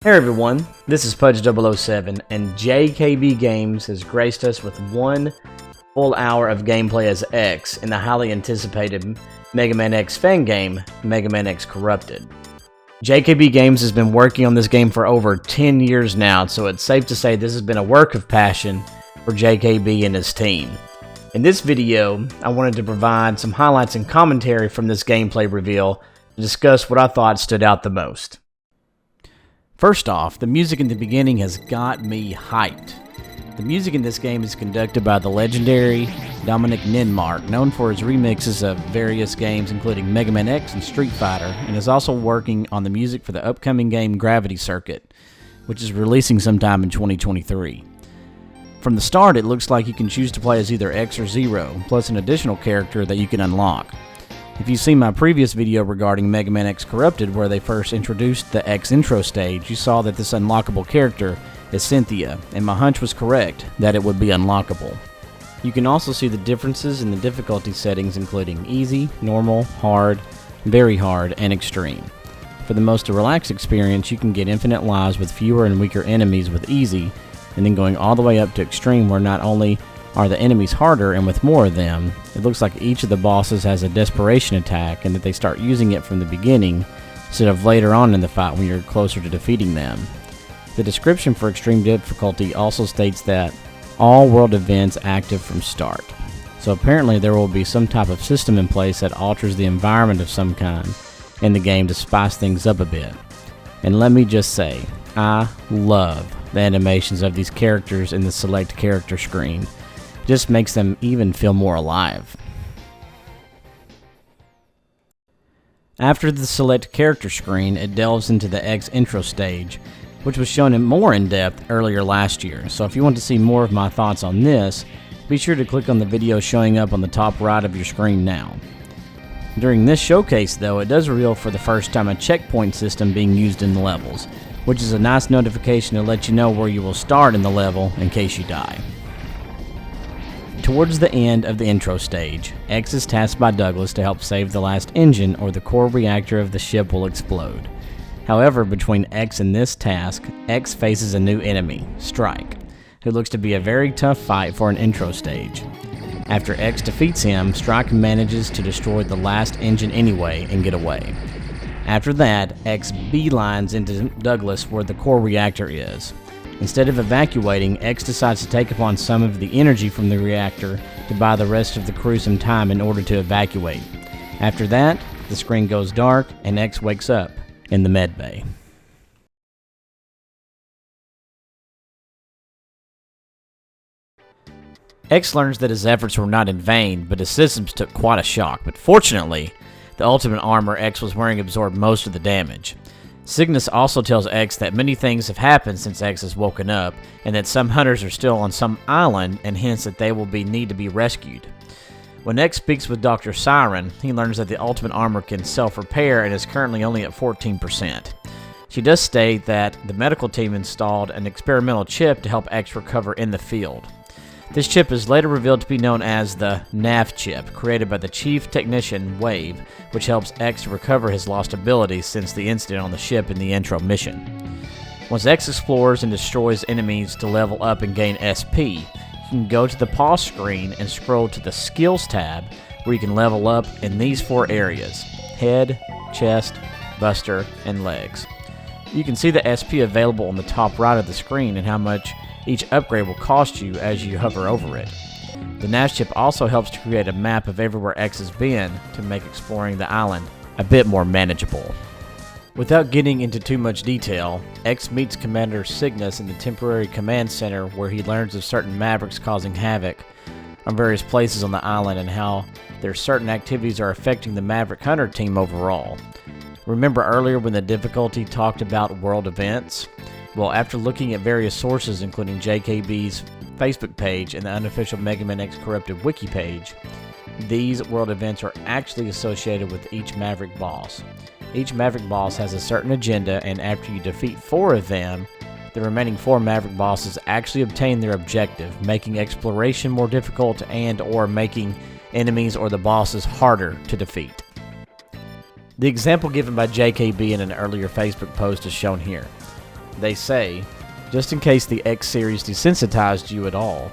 Hey everyone, this is Pudge007, and JKB Games has graced us with 1 full hour of gameplay as X in the highly anticipated MegaMan X fan game, MegaMan X Corrupted. JKB Games has been working on this game for over 10 years now, so it's safe to say this has been a work of passion for JKB and his team. In this video, I wanted to provide some highlights and commentary from this gameplay reveal to discuss what I thought stood out the most. First off, the music in the beginning has got me hyped. The music in this game is conducted by the legendary Dominic Ninmark, known for his remixes of various games including MegaMan X and Street Fighter, and is also working on the music for the upcoming game Gravity Circuit, which is releasing sometime in 2023. From the start, it looks like you can choose to play as either X or Zero, plus an additional character that you can unlock. If you've seen my previous video regarding MegaMan X Corrupted, where they first introduced the X intro stage, you saw that this unlockable character is Cynthia, and my hunch was correct that it would be unlockable. You can also see the differences in the difficulty settings, including easy, normal, hard, very hard, and extreme. For the most relaxed experience, you can get infinite lives with fewer and weaker enemies with easy, and then going all the way up to extreme, where not only are the enemies harder and with more of them, it looks like each of the bosses has a desperation attack and that they start using it from the beginning instead of later on in the fight when you're closer to defeating them. The description for extreme difficulty also states that all world events active from start. So apparently there will be some type of system in place that alters the environment of some kind in the game to spice things up a bit. And let me just say, I love the animations of these characters in the select character screen. Just makes them even feel more alive. After the select character screen, it delves into the X intro stage, which was shown more in depth earlier last year. So if you want to see more of my thoughts on this, be sure to click on the video showing up on the top right of your screen now. During this showcase though, it does reveal for the first time a checkpoint system being used in the levels, which is a nice notification to let you know where you will start in the level in case you die. Towards the end of the intro stage, X is tasked by Douglas to help save the last engine or the core reactor of the ship will explode. However, between X and this task, X faces a new enemy, Strike, who looks to be a very tough fight for an intro stage. After X defeats him, Strike manages to destroy the last engine anyway and get away. After that, X beelines into Douglas where the core reactor is. Instead of evacuating, X decides to take upon some of the energy from the reactor to buy the rest of the crew some time in order to evacuate. After that, the screen goes dark and X wakes up in the medbay. X learns that his efforts were not in vain, but his systems took quite a shock. But fortunately, the ultimate armor X was wearing absorbed most of the damage. Cygnus also tells X that many things have happened since X has woken up, and that some hunters are still on some island, and hence that they will need to be rescued. When X speaks with Dr. Siren, he learns that the ultimate armor can self-repair and is currently only at 14%. She does state that the medical team installed an experimental chip to help X recover in the field. This chip is later revealed to be known as the NAV chip, created by the chief technician, Wave, which helps X recover his lost abilities since the incident on the ship in the intro mission. Once X explores and destroys enemies to level up and gain SP, you can go to the pause screen and scroll to the Skills tab, where you can level up in these 4 areas: head, chest, buster, and legs. You can see the SP available on the top right of the screen and how much each upgrade will cost you as you hover over it. The NAV chip also helps to create a map of everywhere X has been to make exploring the island a bit more manageable. Without getting into too much detail, X meets Commander Cygnus in the temporary command center, where he learns of certain Mavericks causing havoc on various places on the island and how their certain activities are affecting the Maverick Hunter team overall. Remember earlier when the difficulty talked about world events? Well, after looking at various sources, including JKB's Facebook page and the unofficial MegaMan X Corrupted wiki page, these world events are actually associated with each Maverick boss. Each Maverick boss has a certain agenda, and after you defeat 4 of them, the remaining 4 Maverick bosses actually obtain their objective, making exploration more difficult and/or making enemies or the bosses harder to defeat. The example given by JKB in an earlier Facebook post is shown here. they say, just in case the X series desensitized you at all,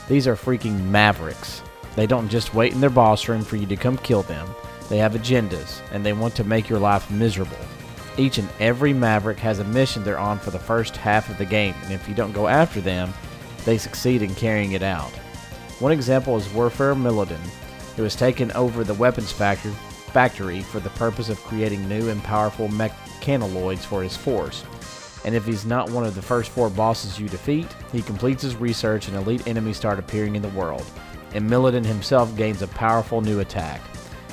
these are freaking mavericks. They don't just wait in their boss room for you to come kill them. They have agendas, and they want to make your life miserable. Each and every maverick has a mission they're on for the first half of the game, and if you don't go after them, they succeed in carrying it out. One example is Warfare Milladin, who has taken over the weapons factory for the purpose of creating new and powerful mechanaloids for his force. And if he's not one of the first 4 bosses you defeat, he completes his research and elite enemies start appearing in the world, and Milladin himself gains a powerful new attack.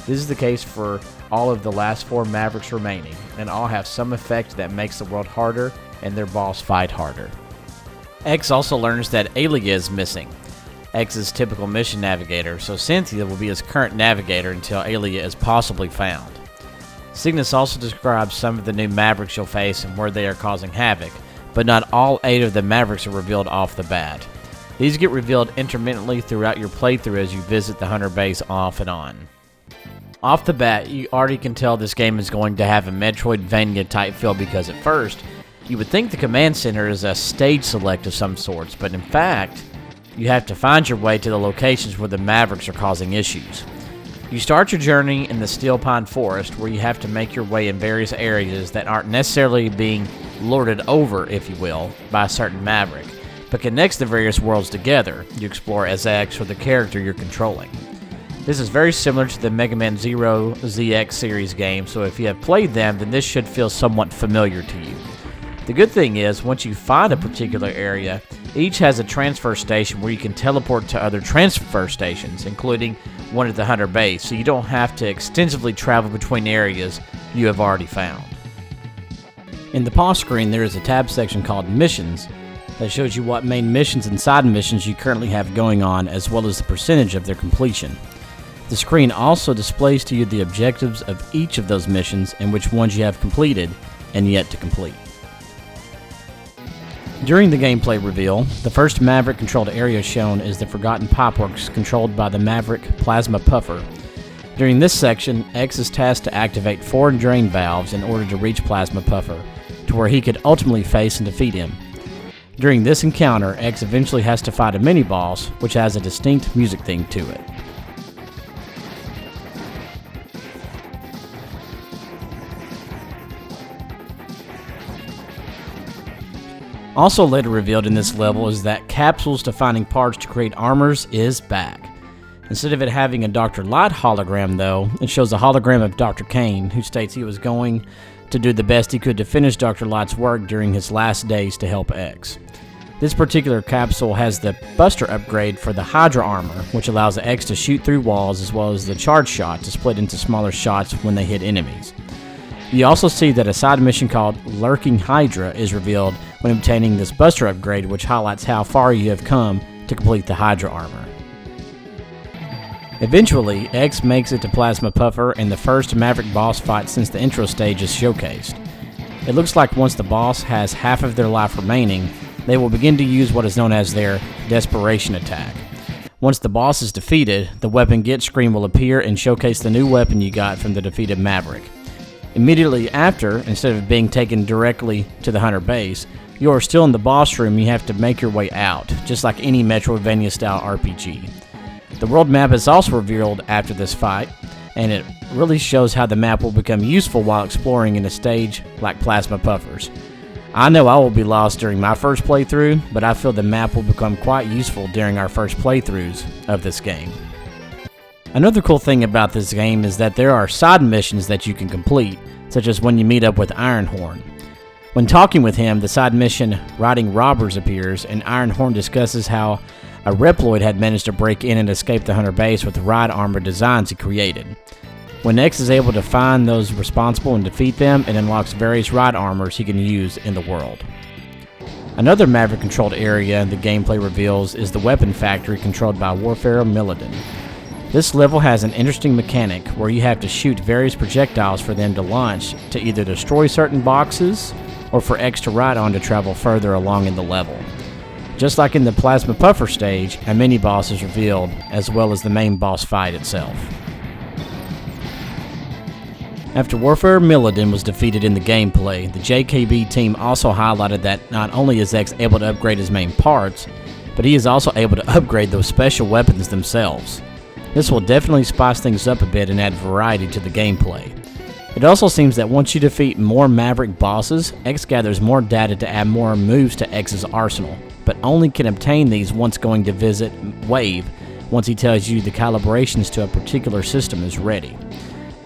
This is the case for all of the last 4 mavericks remaining, and all have some effect that makes the world harder and their boss fight harder. X also learns that Aelia is missing, X's typical mission navigator, so Cynthia will be his current navigator until Aelia is possibly found. Cygnus also describes some of the new mavericks you'll face and where they are causing havoc, but not all 8 of the mavericks are revealed off the bat. These get revealed intermittently throughout your playthrough as you visit the hunter base off and on. Off the bat, you already can tell this game is going to have a Metroidvania type feel because at first, you would think the command center is a stage select of some sorts, but in fact, you have to find your way to the locations where the mavericks are causing issues. You start your journey in the Steel Pine Forest, where you have to make your way in various areas that aren't necessarily being lorded over, if you will, by a certain maverick, but connects the various worlds together you explore as X or the character you're controlling. This is very similar to the MegaMan Zero ZX series game, so if you have played them, then this should feel somewhat familiar to you. The good thing is, once you find a particular area, each has a transfer station where you can teleport to other transfer stations, including one at the hunter base, so you don't have to extensively travel between areas you have already found. In the pause screen, there is a tab section called Missions that shows you what main missions and side missions you currently have going on, as well as the percentage of their completion. The screen also displays to you the objectives of each of those missions and which ones you have completed and yet to complete. During the gameplay reveal, the first Maverick-controlled area shown is the Forgotten Pipeworks controlled by the Maverick Plasma Puffer. During this section, X is tasked to activate 4 drain valves in order to reach Plasma Puffer, to where he could ultimately face and defeat him. During this encounter, X eventually has to fight a mini-boss, which has a distinct music theme to it. Also later revealed in this level is that capsules to finding parts to create armors is back. Instead of it having a Dr. Light hologram though, it shows a hologram of Dr. Kane, who states he was going to do the best he could to finish Dr. Light's work during his last days to help X. This particular capsule has the Buster upgrade for the Hydra armor, which allows X to shoot through walls, as well as the charge shot to split into smaller shots when they hit enemies. You also see that a side mission called Lurking Hydra is revealed when obtaining this Buster upgrade, which highlights how far you have come to complete the Hydra armor. Eventually, X makes it to Plasma Puffer and the first Maverick boss fight since the intro stage is showcased. It looks like once the boss has half of their life remaining, they will begin to use what is known as their Desperation attack. Once the boss is defeated, the weapon Get screen will appear and showcase the new weapon you got from the defeated Maverick. Immediately after, instead of being taken directly to the hunter base, you are still in the boss room. You have to make your way out, just like any Metroidvania style RPG. The world map is also revealed after this fight, and it really shows how the map will become useful while exploring in a stage like Plasma Puffers. I know I will be lost during my first playthrough, but I feel the map will become quite useful during our first playthroughs of this game. Another cool thing about this game is that there are side missions that you can complete, such as when you meet up with Ironhorn. When talking with him, the side mission Riding Robbers appears, and Ironhorn discusses how a Reploid had managed to break in and escape the hunter base with the ride armor designs he created. When X is able to find those responsible and defeat them, it unlocks various ride armors he can use in the world. Another Maverick-controlled area the gameplay reveals is the weapon factory controlled by Warfare Milladin. This level has an interesting mechanic where you have to shoot various projectiles for them to launch to either destroy certain boxes or for X to ride on to travel further along in the level. Just like in the Plasma Puffer stage, a mini-boss is revealed, as well as the main boss fight itself. After Warfare Milladin was defeated in the gameplay, the JKB team also highlighted that not only is X able to upgrade his main parts, but he is also able to upgrade those special weapons themselves. This will definitely spice things up a bit and add variety to the gameplay. It also seems that once you defeat more Maverick bosses, X gathers more data to add more moves to X's arsenal, but only can obtain these once going to visit Wave, once he tells you the calibrations to a particular system is ready.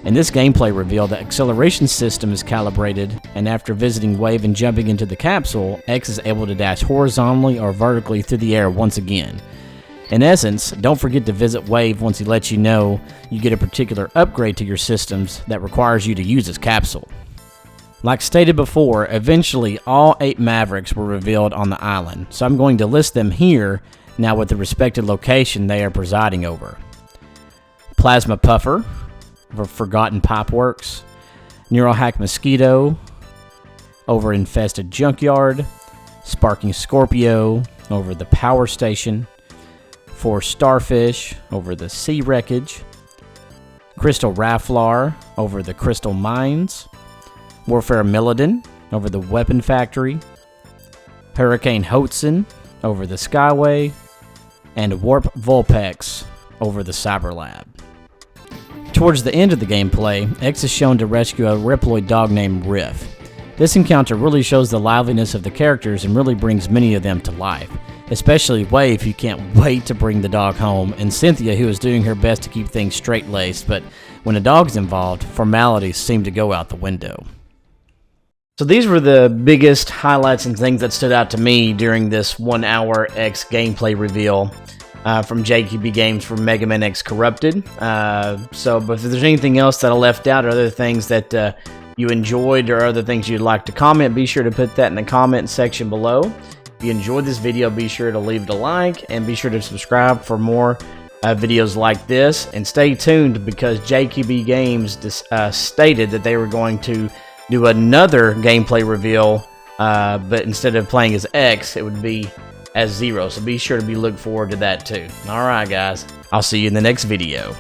In this gameplay reveal, the acceleration system is calibrated, and after visiting Wave and jumping into the capsule, X is able to dash horizontally or vertically through the air once again. In essence, don't forget to visit Wave once he lets you know you get a particular upgrade to your systems that requires you to use his capsule. Like stated before, eventually all 8 Mavericks were revealed on the island, so I'm going to list them here now with the respective location they are presiding over. Plasma Puffer, over Forgotten Pipeworks, Neural Hack Mosquito, over Infested Junkyard, Sparking Scorpio, over the Power Station, 4 Starfish, over the Sea Wreckage, Crystal Rafflar, over the Crystal Mines, Warfare Milladin, over the Weapon Factory, Hurricane Hotson, over the Skyway, and Warp Vulpex, over the Cyber Lab. Towards the end of the gameplay, X is shown to rescue a Reploid dog named Riff. This encounter really shows the liveliness of the characters and really brings many of them to life, especially Wave, who can't wait to bring the dog home, and Cynthia, who is doing her best to keep things straight-laced, but when a dog's involved, formalities seem to go out the window. So these were the biggest highlights and things that stood out to me during this 1 hour X gameplay reveal from JKB Games for MegaMan X Corrupted. But if there's anything else that I left out or other things that you enjoyed or other things you'd like to comment, be sure to put that in the comment section below. If you enjoyed this video, be sure to leave it a like and be sure to subscribe for more videos like this. And stay tuned because JKB Games stated that they were going to do another gameplay reveal, but instead of playing as X, it would be as Zero. So be sure to look forward to that too. Alright guys, I'll see you in the next video.